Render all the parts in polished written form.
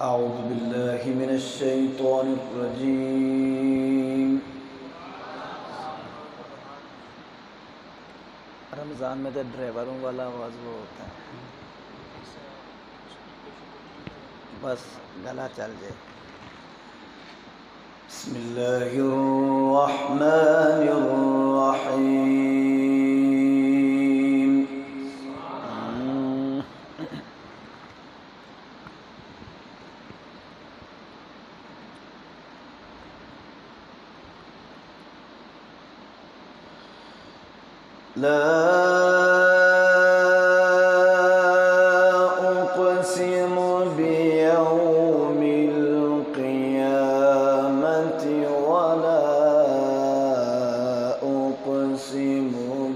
أعوذ بالله من الشيطان الرجيم रमज़ान में तो ड्राइवरों वाला आवाज़ वो होता है, बस गला चल जाए। बिस्मिल्लाहिर्रहमानिर्रहीम। لا أقسم بيوم القيامة ولا أقسم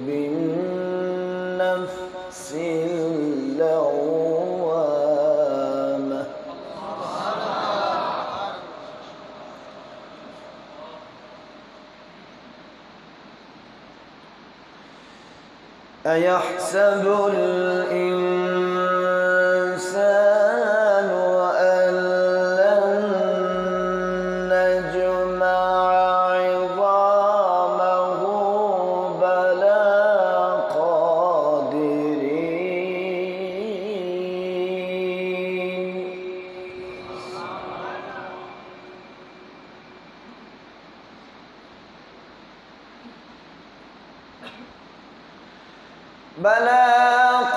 بالنفس اللوامة. أيحسب الإنسان أن لن نجمع عظامه بلى قادرين. بلى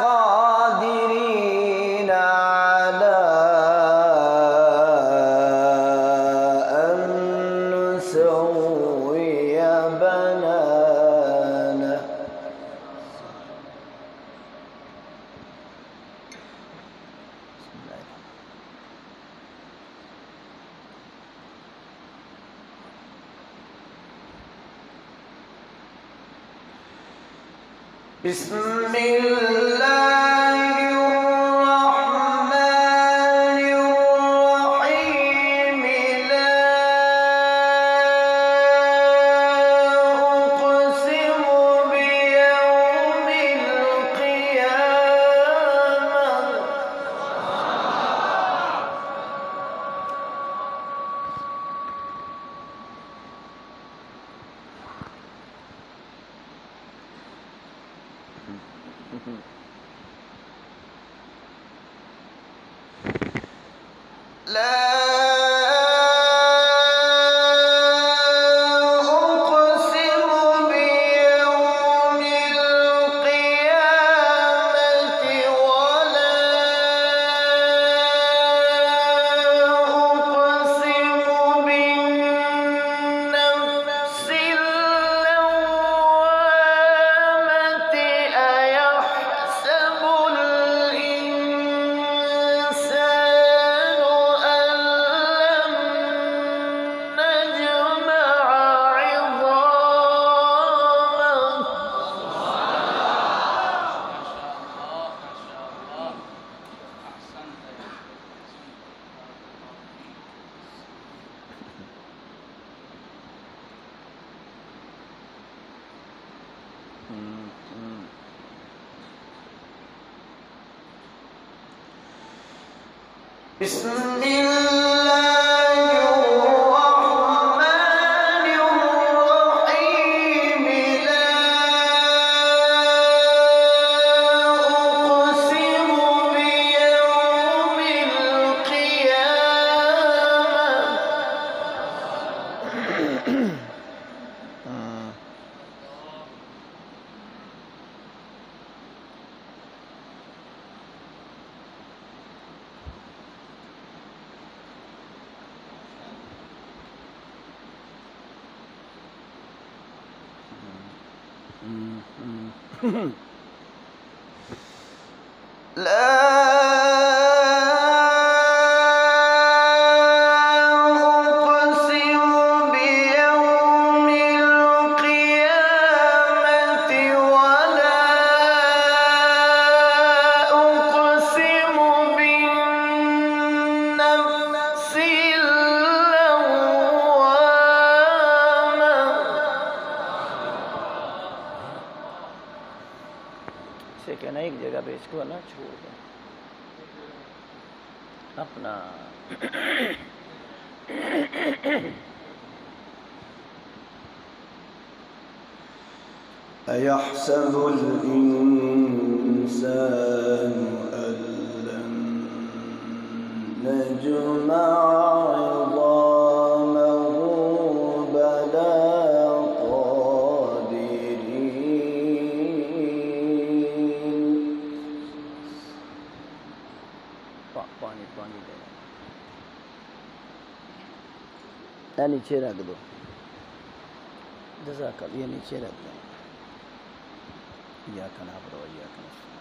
قادرين على أن نسوي بنانه. بسم الله الرحمن الرحيم. لا أقسم بيوم القيامة. لا أقسم بيوم القيامة ولا أقسم بالنفس اللوامة. أيحسب الإنسان أن لن نجمع عظامه. بسم الله الرحمن الرحيم. لا أقسم بيوم القيامة. لا أقسم بيوم القيامة ولا أقسم بالنفس اللوامة. से कहना एक जगह पे इसको ना छोड़ दो। أقنع. أيحسب الإنسان أن لن نجمع عظامه بلى قادرين. पानी दे नीचे रख दो, जज़ाकल्लाह, ये नीचे रख दो। इय्याक नअबुदु व इय्याक नस्तईन।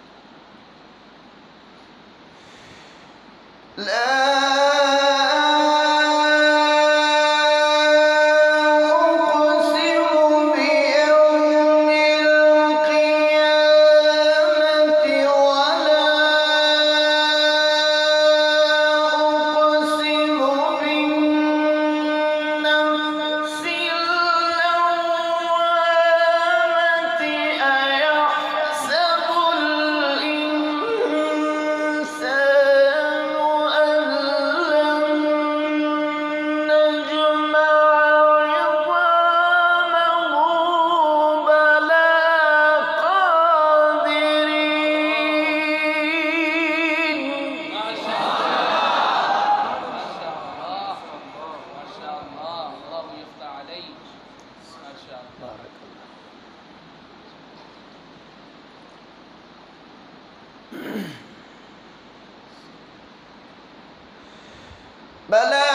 بلى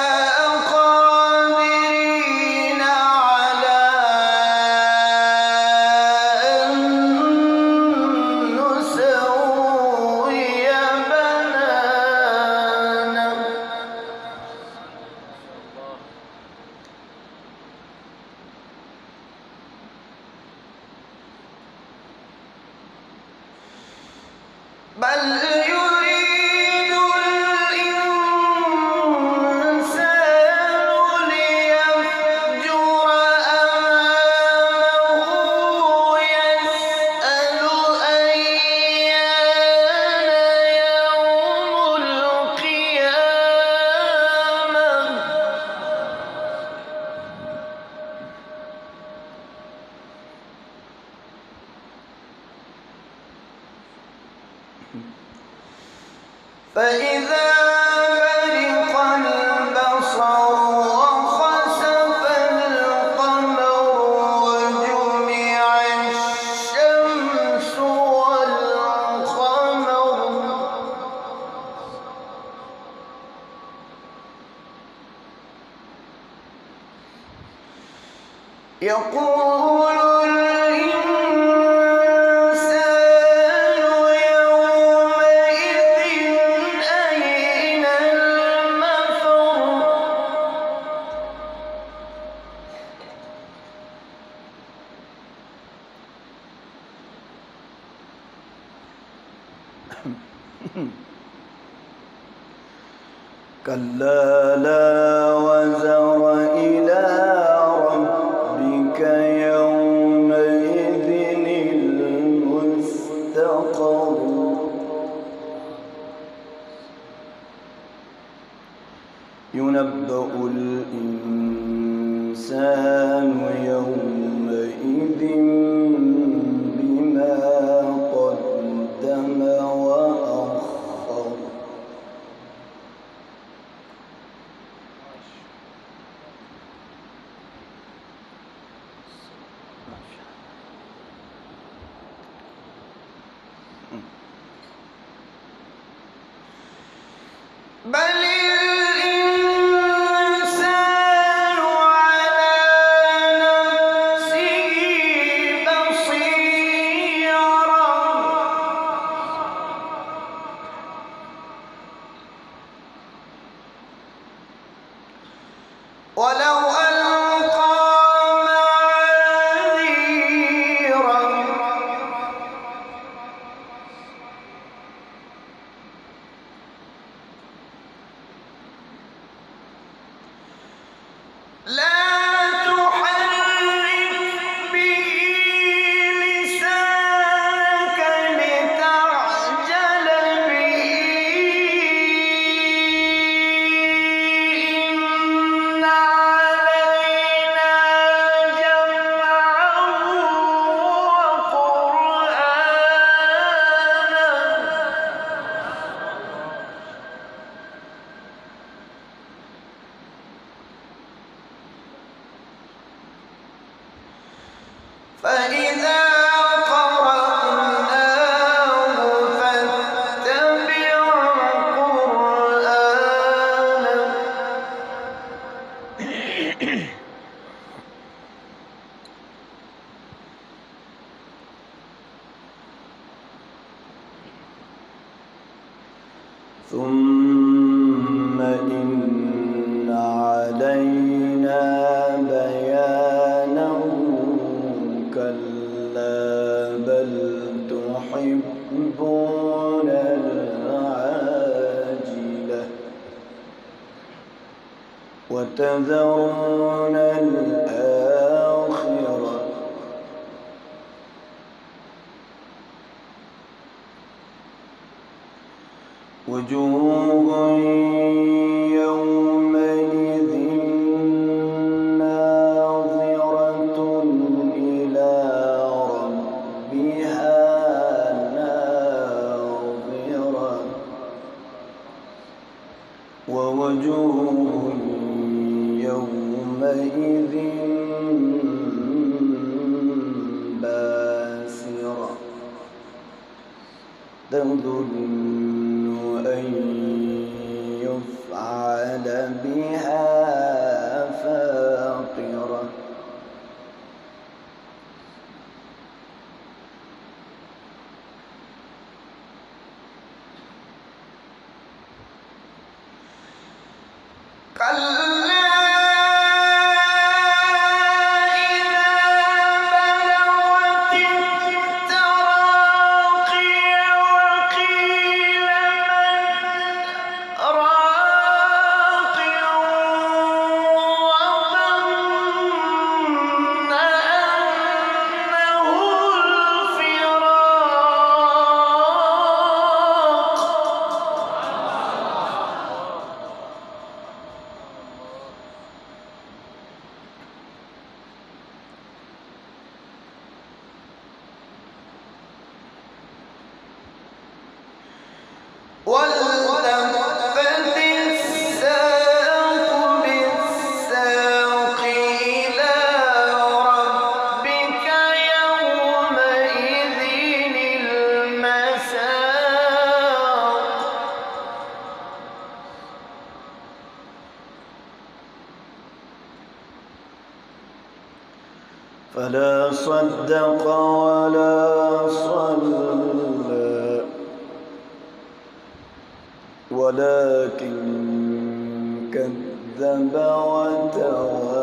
قادرين على أن نسوي بنانه. بل يريد الإنسان ليفجر أمامه يسأل أيان يوم القيامة. فإذا برق البصر وخسف القمر وجمع الشمس والقمر يقول الإنسان يومئذ أين المفر. كلا لا وزر إلى ربك يومئذ المستقر. ينبأ الإنسان يومئذ بما قدم وأخر. بل الإنسان على نفسه بصيرة. ولو ألقى معاذيره لا تحرك به لسانك لتعجل به. ثم إن علينا بيانه كلا بل تحبون العاجلة وتذرون الآخرة وجوه يومئذ ناظرة إلى ربها ناظرة ووجوه يومئذ باسرة تظن أن يفعل بها فاقرة والتفت الساق بالساق إلى ربك يومئذ المساق فلا صدق ولا صلى ولكن كذب وتولى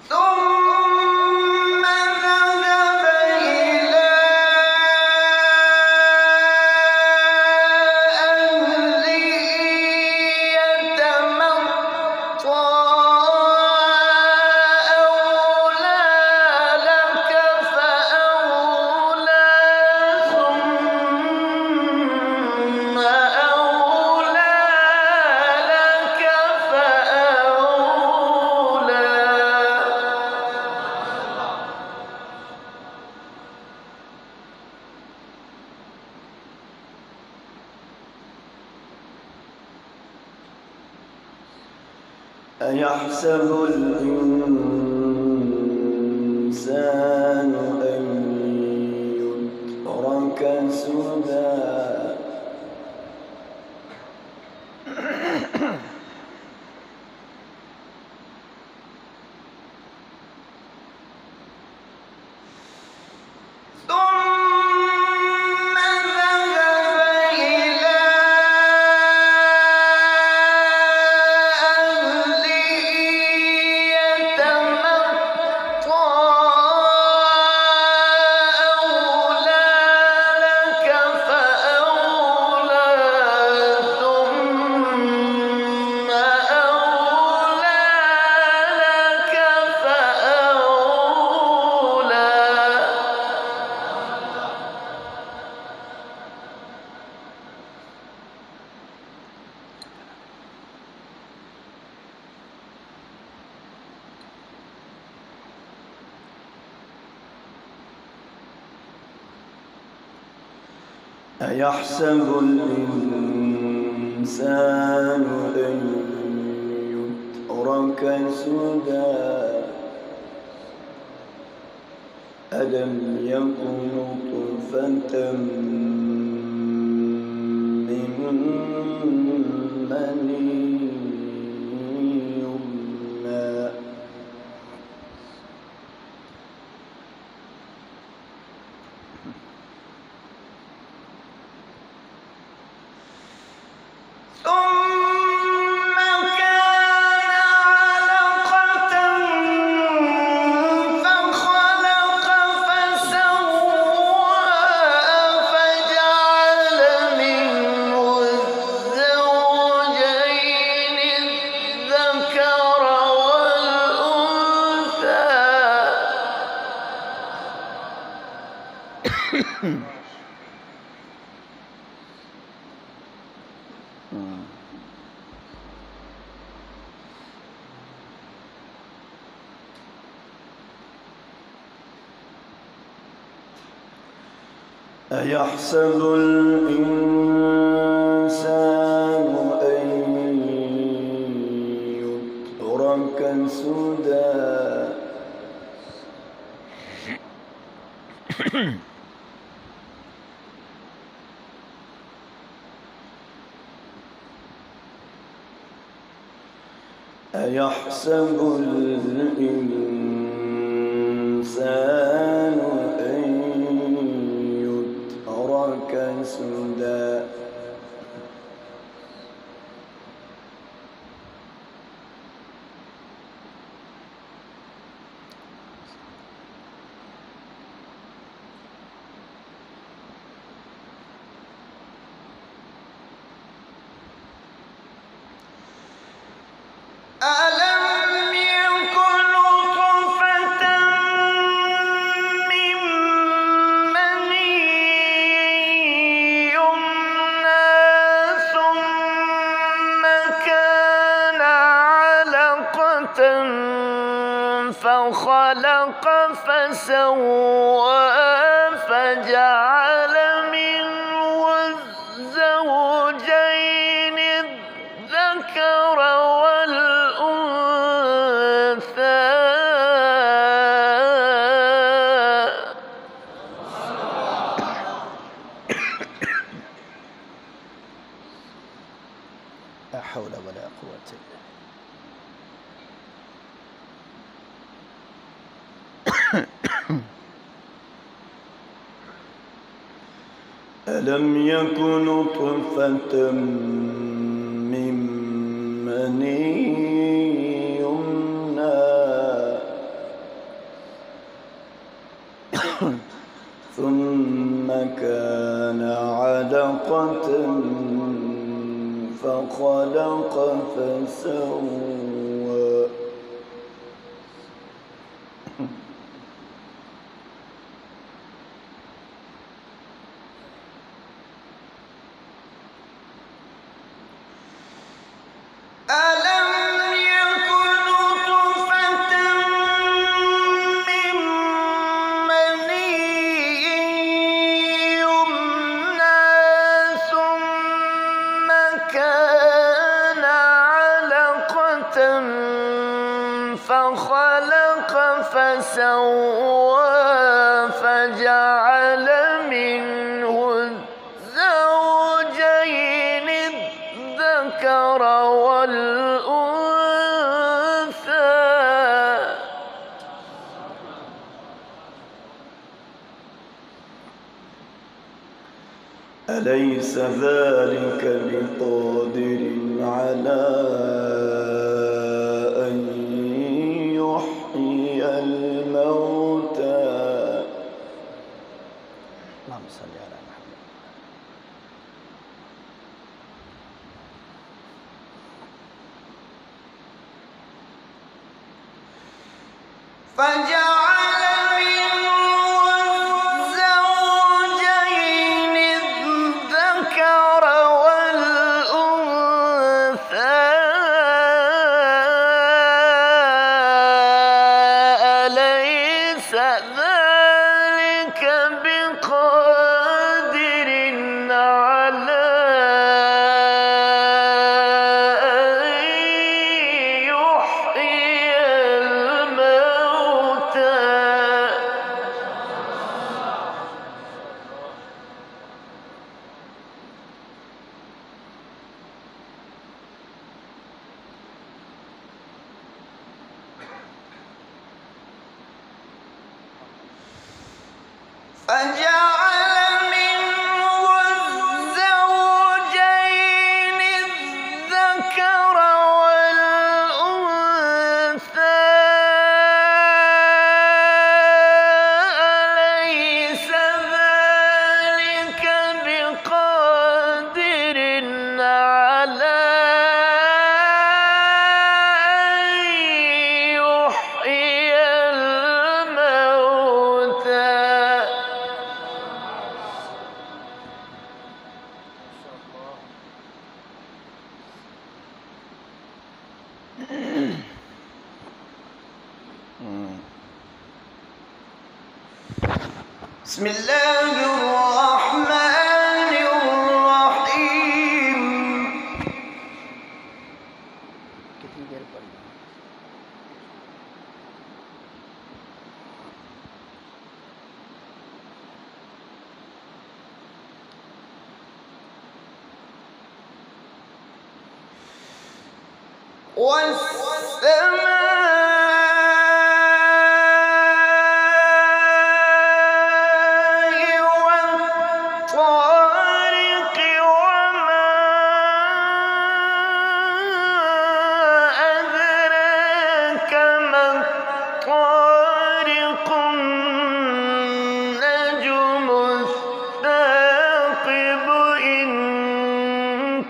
ثم ذهب إلى أيحسب الإنسان أن يترك سدى أيحسب الإنسان أن يترك سدى ألم يكن نطفة من مني يمنى ثم كان علقة فخلق فسوى فجعل منه الزوجين الذكر والأنثى أيحسب الإنسان أن يترك سدى أيحسب الإنسان أن يترك سدى ألم يكن نطفة من مني يمنى ثم كان علقة فخلق فسوى فجعل منه الزوجين الذكر لا حول ولا قوة إلا ألم يكن نطفة من مني يمنى ثم كان علقة فخلق فسوى ألم يكن نطفة من مني يمنى ثم كان علقة فخلق فسوى فجعل منه الزوجين الذكر والأنثى أليس ذلك بقادر على أن يحيي الموتى اللهم صل على محمد. فجعل منه الزوجين الذكر والأنثى أليس ذلك بقادر على أن يحيي الموتى فجعل منه الزوجين الذكر والأنثى أليس ذلك بقادر على أن يحيي الموتى بسم الله الرحمن الرحيم कितनी देर पढ़ना है? والسماء والطارق وما أدراك ما الطارق النجم الثاقب إن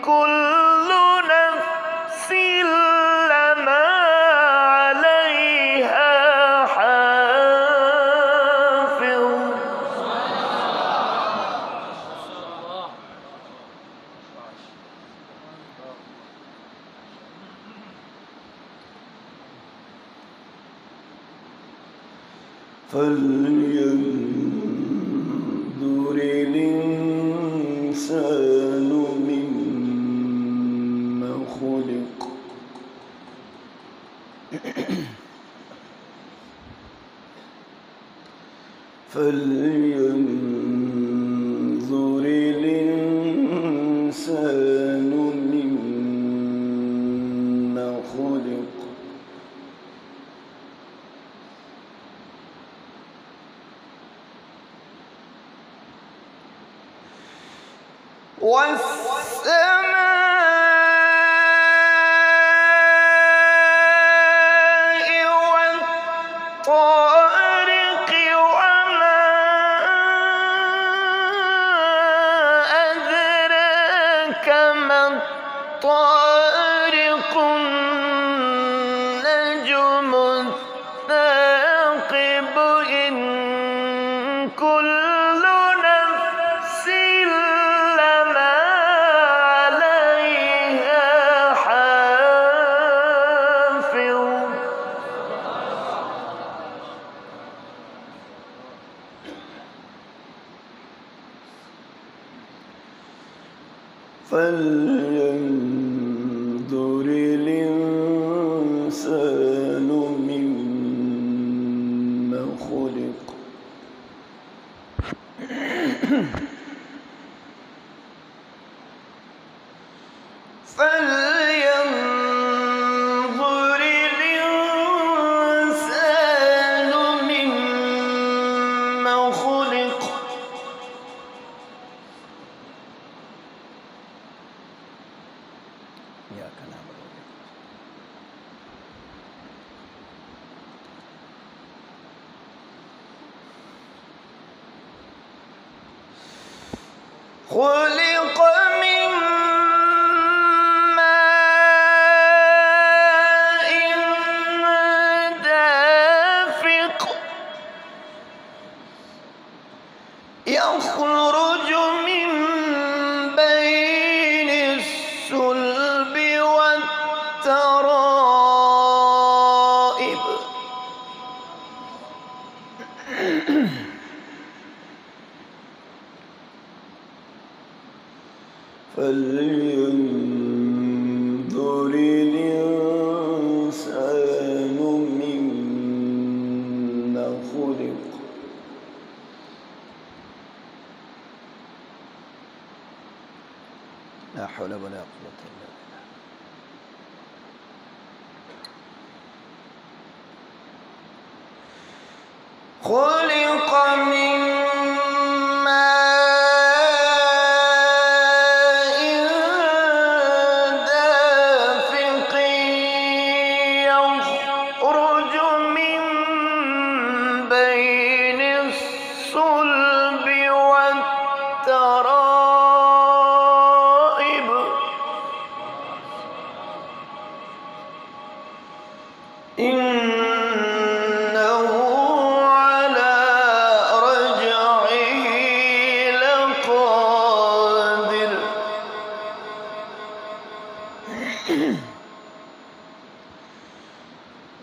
كل نفس لما عليها حافظ فلينظر الإنسان مما خلق فلينظر الإنسان مما خلق والسماء والطارق وما أدراك ما الطارق النجم الثاقب إن كل نفس لما عليها حافظ فلينظر الإنسان مما خلق فلينظر الإنسان مما خلق إياك نعبد خلق من ماء دافق يخرج من بين الصلب والترائب فلينظر الإنسان مما خلق لا حول ولا قوة إلا بالله. خلق من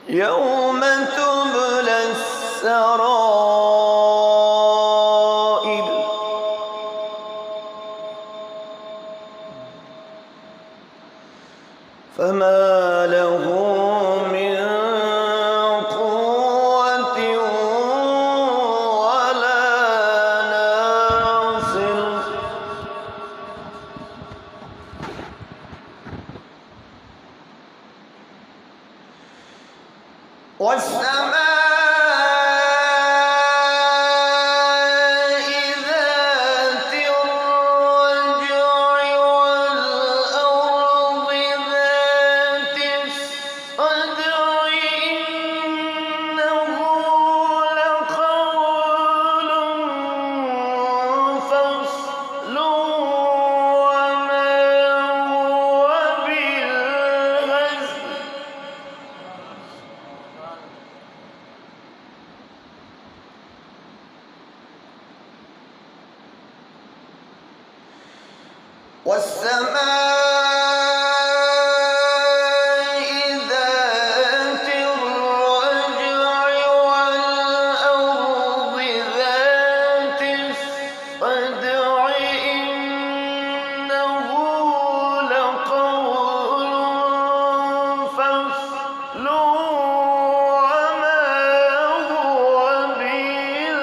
يوم تبلى السرائر فما له من قوة ولا ناصر والسماء ذات الرجع والأرض ذات الصدع إنه لقول فصل وما هو بالهزل والسماء ذات الرجع والأرض ذات الصدع إنه لقول فصل وما هو بالهزل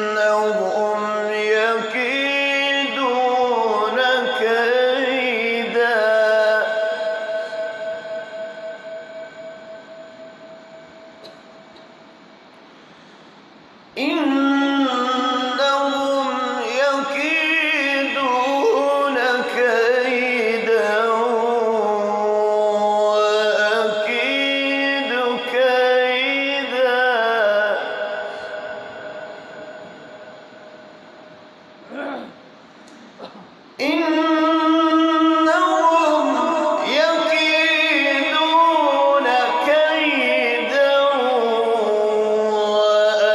إنهم يكيدون كيدا إنهم يكيدون كيدا وأكيد كيدا إنهم يكيدون كيدا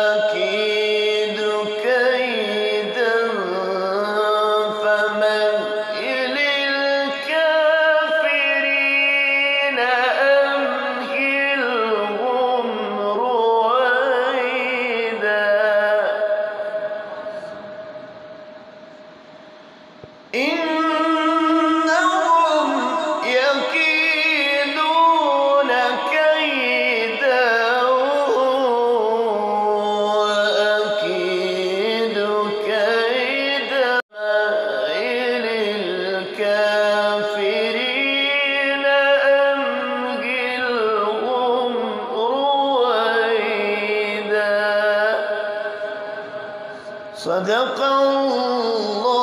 وأكيد كيدا فمهل الكافرين أمهلهم رويدا إنهم يكيدون كيدا وأكيد كيدا مهل الكافرين أمهلهم رويدا صدق الله